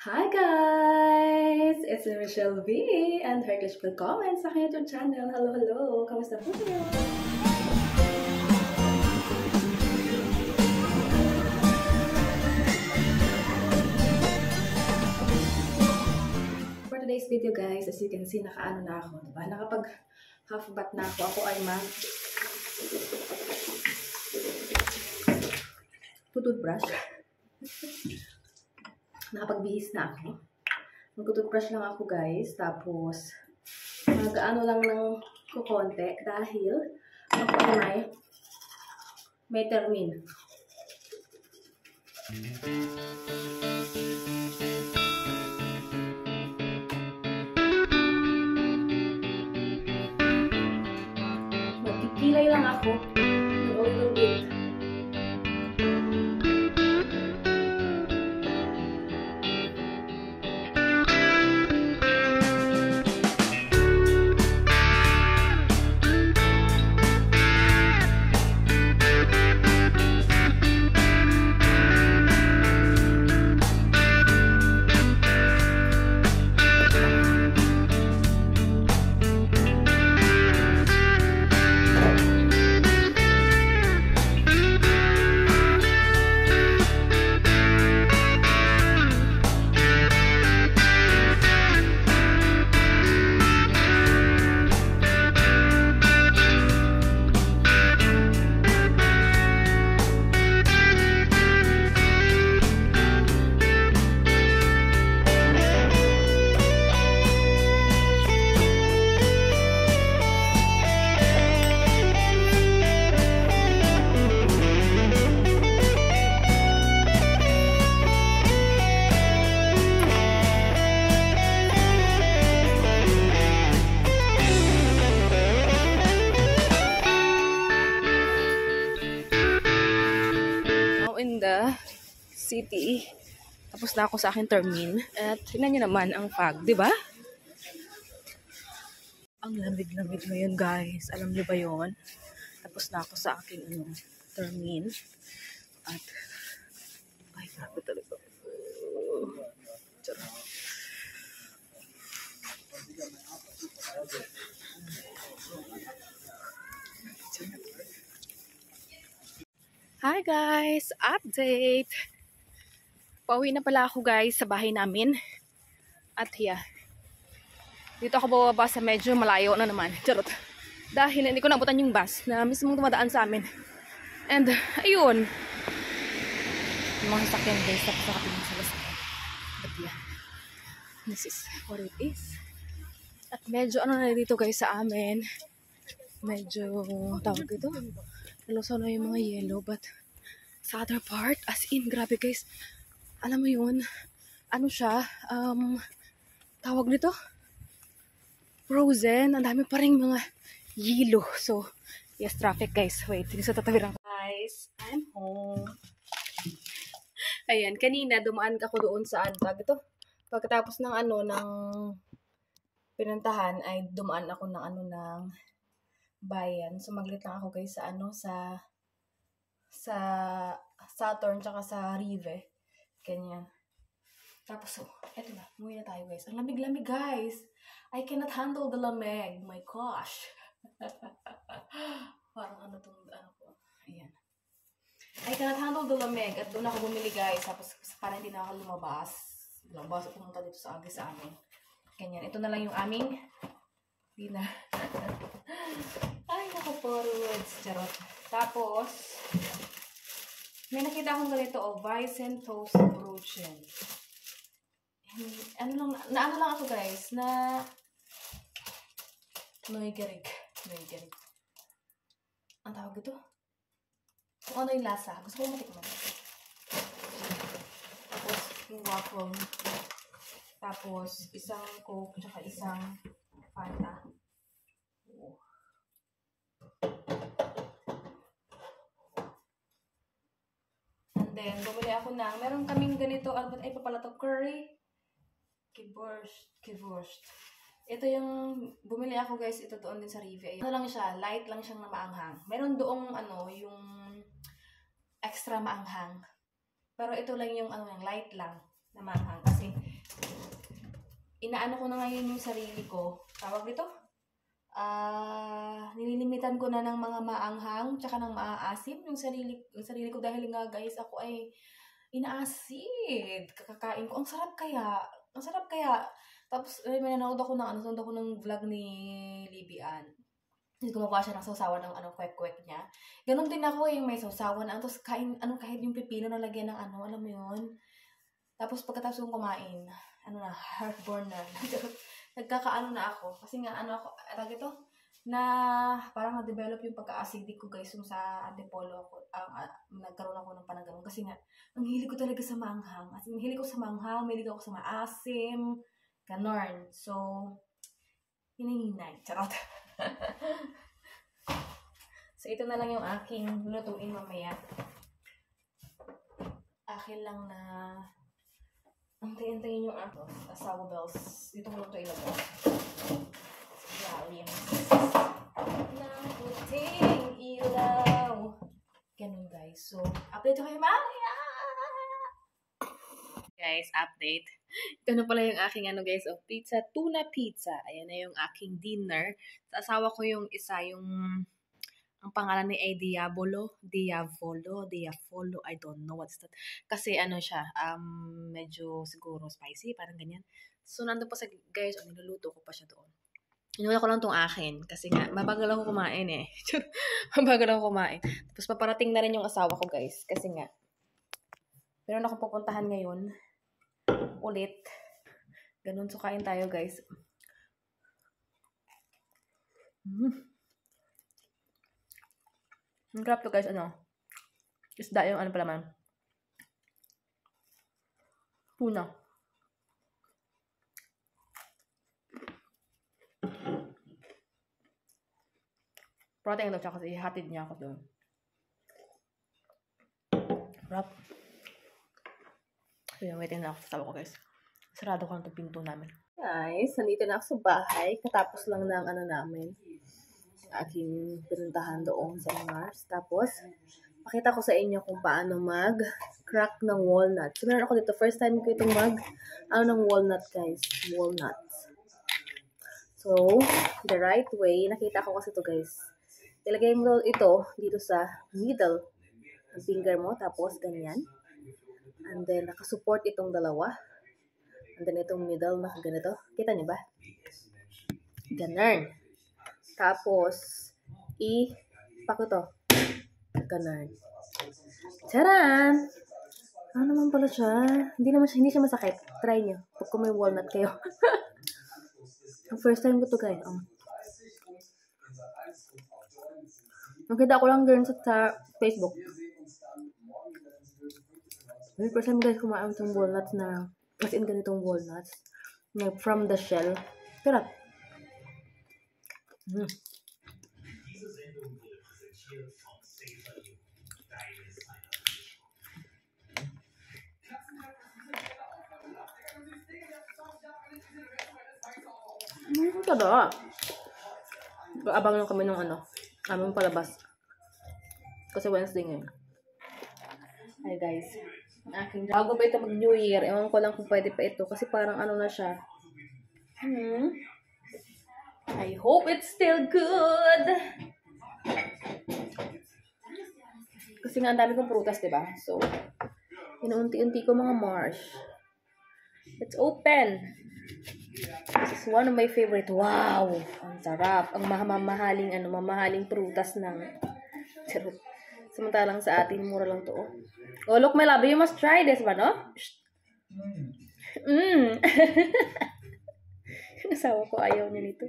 Hi guys! It's Michelle V and Heartish Comments sa aking YouTube channel. Hello, hello! Kamusta po kayo? For today's video guys, as you can see, nakaano na ako, diba? Nakapag half bath na ako. Ako ay toothbrush. Nakapagbihis na ako. Mag-toothbrush lang ako guys. Tapos, mag-ano lang ng kukonti dahil ako ay may termin. Magkikilay lang ako. A little bit. In the city. Tapos na ako sa aking termin. At tingnan nyo naman ang fog, di ba? Ang lamig-lamig ngayon guys. Alam nyo ba yon? Tapos na ako sa aking termin. At ay, grabe talaga. Hi guys! Update! Pauwi na pala ako guys sa bahay namin. At yeah, dito ako bababa sa medyo malayo na naman. Charot! Dahil hindi ko nabutan yung bus na mismong dumadaan sa amin. And ayun, yung mga sasakyan guys, tapos nakatingin sa bus. But yeah, this is what it is. At medyo ano na dito guys sa amin. Medyo tawag dito. Nalusaw na yung mga yellow, but sa other part, as in, grabe guys, alam mo yun, ano siya, tawag nito, frozen, ang dami pa rin mga yelo. So, yes, traffic guys, wait, hindi sa tatawiran ko. Guys, I'm home. Ayan, kanina, dumaan ako doon sa antag ito. Pagkatapos ng ng pinuntahan, ay dumaan ako ng ng bayan. So, maglit lang ako guys sa sa Saturn tsaka sa Rive. Ganyan. Tapos, eto na. Umuwi na tayo guys. Ang lamig-lamig guys. I cannot handle the lamig. My gosh. Parang ko. Ayan. I cannot handle the lamig. At doon ako bumili guys. Tapos, parang hindi na ako lumabas. Lumabas ako pumunta dito sa amin. Ganyan. Ito na lang yung aming dinner. Ay, naka-forwards. Charot. Tapos, may nakita akong ganito, Vicent Toast Broochen. Ano lang ako guys, na Noigerig. Ang tawag ito? Kung ano yung lasa. Gusto ko matikman. Tapos, yung waffle. Tapos, isang Coke, tsaka isang Fanta. And then, bumili ako meron kaming ganito, ay papala to, curry. Kiborscht. Ito yung, bumili ako guys, ito doon din sa Rive. Ano lang siya, light lang siyang na maanghang. Meron doong, yung extra maanghang. Pero ito lang yung, light lang. na maanghang. Kasi, inaano ko na ngayon yung sarili ko. Tawag dito? Nililimitan ko na ng mga maanghang tsaka ng maaasim yung sarili ko dahil nga guys ako ay inaasid kakakain ko. Ang sarap kaya. Ang sarap kaya. Tapos may nanood ako ng vlog ni Libian. Gumawa siya ng sausawan ng kwek-kwek niya. Ganon din ako yung may sausawan tapos kain kahit yung pipino na lagyan ng alam mo yun. Tapos pagkatapos kong kumain, heartburn na. Nagkakaano na ako. Kasi nga, ito, na parang na-develop yung pagka-acidic ko guys, yung sa antipolo ko, nagkaroon ako ng pananggamon. Kasi nga, ang hilig ko talaga sa manghang. As in, hilig ko sa manghang, hilig ako sa maasim, ganon. So, hinahinay. Charot. So, ito na lang yung aking lutuin mamaya. Akin lang na antayin yung asawa bells. Dito ko lang ito ilagay. Lalim. Ng puting ilaw. Ganun guys. So, update ko kayo mamaya. Guys, update. Ganun pala yung aking guys, pizza, tuna pizza. Ayan na yung aking dinner. Sa asawa ko yung isa, ang pangalan ni ay Diavolo, I don't know what's that. Kasi siya, medyo siguro spicy, parang ganyan. So, nandun pa sa, guys, niluluto ko pa siya doon. Inuna ko lang tong akin, kasi nga, mabagal ako kumain eh. Mabagal ako kumain. Tapos, paparating na rin yung asawa ko, guys, kasi nga, meron akong pupuntahan ngayon, ulit. Ganun, so kain tayo, guys. Ang crap to guys, isda yung pala man. Tuna. Protein daw siya kasi ihatid niya ako doon. Crap. So yun, waitin na ako sa tawa ko guys. Sarado ko lang itong pinto namin. Guys, nandito na ako sa bahay. Katapos lang ng namin. Aking pinuntahan doon sa Mars. Tapos, pakita ko sa inyo kung paano mag-crack ng walnut. So, meron ako dito. First time ko itong ng walnut, guys. Walnuts. So, the right way, nakita ko kasi ito, guys. Ilagay mo ito dito sa middle ng finger mo. Tapos, ganyan. And then, nakasupport itong dalawa. And then, itong middle, nakaganito. Kita niyo ba? Ganun. Tapos, ipak ito. Ganun. Charan! Ano naman pala siya? Hindi siya masakit. Try nyo. Pag kung may walnut kayo. Ang first time ko to guys. Nakita ko lang din sa Facebook. May first time guys kumain itong walnuts na as in ganitong walnuts. From the shell. Sarap. Diese Sendung wurde präsentiert von Safer. Deine Tada. Abang lang kami ng aming palabas. Kasi Wednesday ngayon. Hi guys. Bago pa ito mag-New Year, ewan ko lang kung pwede pa ito. Kasi parang na siya. I hope it's still good. Kasi nga ang dami kong prutas, diba? So, inuunti-unti ko mga marsh. It's open. This is one of my favorite. Wow! Ang sarap. Ang mamahaling prutas ng charot. Samantalang sa atin, mura lang to. Oh, look, my love, you must try this ba, no? Asawa ko ayaw niya nito.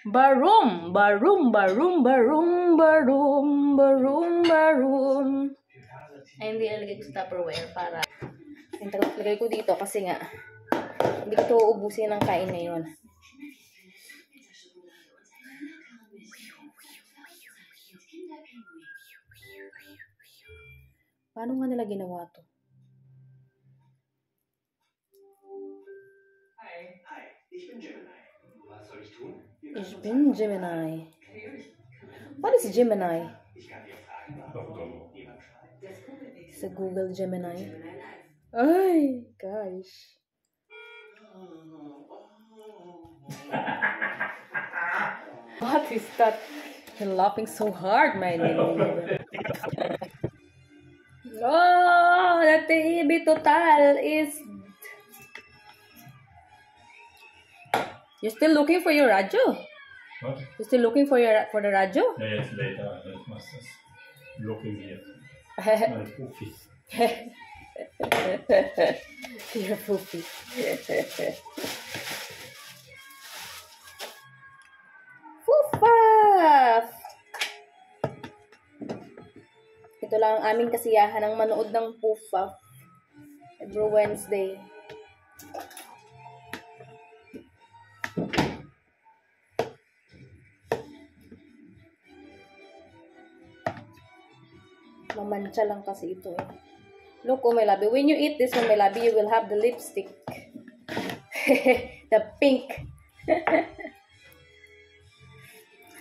Barum, barum, barum, barum, barum, barum, barum. Ay, hindi nalagay ko sa Tupperware para lagay ko dito kasi nga hindi ko ito uubusin ng kain ngayon. Paano nga nila ginawa to? Ich bin Gemini. Was soll ich tun? Ich bin Gemini. What is Gemini? Ich kann dir Fragen beantworten. Niemand schreibt. Sa Google Gemini. Ay, gosh. What is that? You're laughing so hard, my little. Oh, the TV total is. You're still looking for your radio? What? You're still looking for the radio? Ja, jetzt later. Ich muss das looking here. My poofy. You're poopy. Fufa! Ito lang ang aming kasiyahan ng manood ng Pufa every Wednesday. Mamantsa lang kasi ito eh. Look, oh my labi. When you eat this one, my labi, you will have the lipstick. The pink.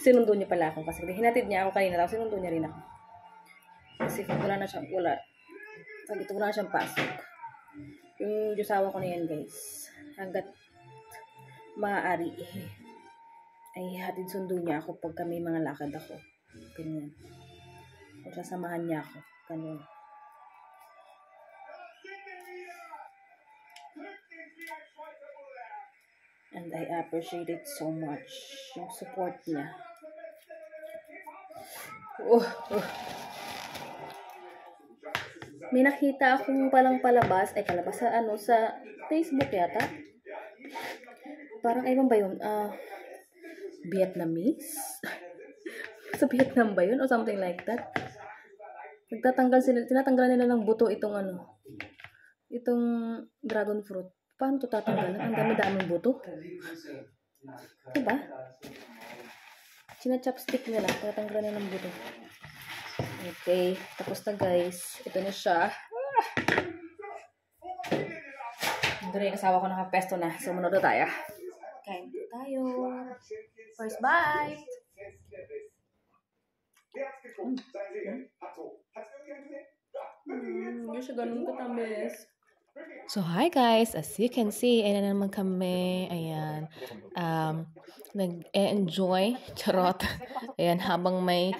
Sinundo niya pala ako kasi hinatid niya ako kanina. Tapos sinundo niya rin ako. Kasi wala na siyang pasok. Yung jusawa ko na yan, guys. Hanggat maaari ay hatid sundo niya ako pagka may mga lakad ako. Ganyan. O sasamahan niya ako. Ganyan. And I appreciate it so much. Yung support niya. May nakita akong palabas sa Facebook yata. Parang ayun ba yun? Vietnamese? Sa Vietnam ba yun? O something like that. Tinatanggalan nila ng buto itong dragon fruit. Paano ito tatanggalan? Ang dami-daming buto. Diba? Chopstick nila. Tinatanggalan nila ng buto. Okay. Tapos na guys. Ito na siya. Ito na yung asawa ko nakapesto na. Sumunod na tayo. Kain tayo. First bite. Hindi siya ganun katamis. So, hi guys! As you can see, ayan na naman kami. Ayan. Nag-enjoy. Charot. Ayan, habang may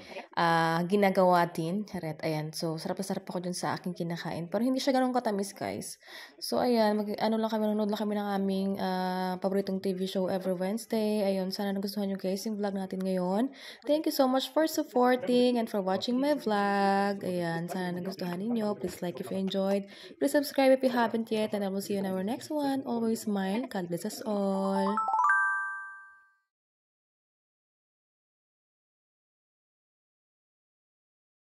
ginagawa din. Charot. Ayan. So, sarap na sarap ako dun sa aking kinakain. Pero hindi siya ganun katamis, guys. So, ayan. Nanonood lang kami ng aming paboritong TV show every Wednesday. Ayun. Sana nagustuhan nyo guys yung vlog natin ngayon. Thank you so much for supporting and for watching my vlog. Ayan. Sana nagustuhan ninyo. Please like if you enjoyed. Please subscribe if you haven't yet. And I will see you in our next one. Always smile. God bless us all.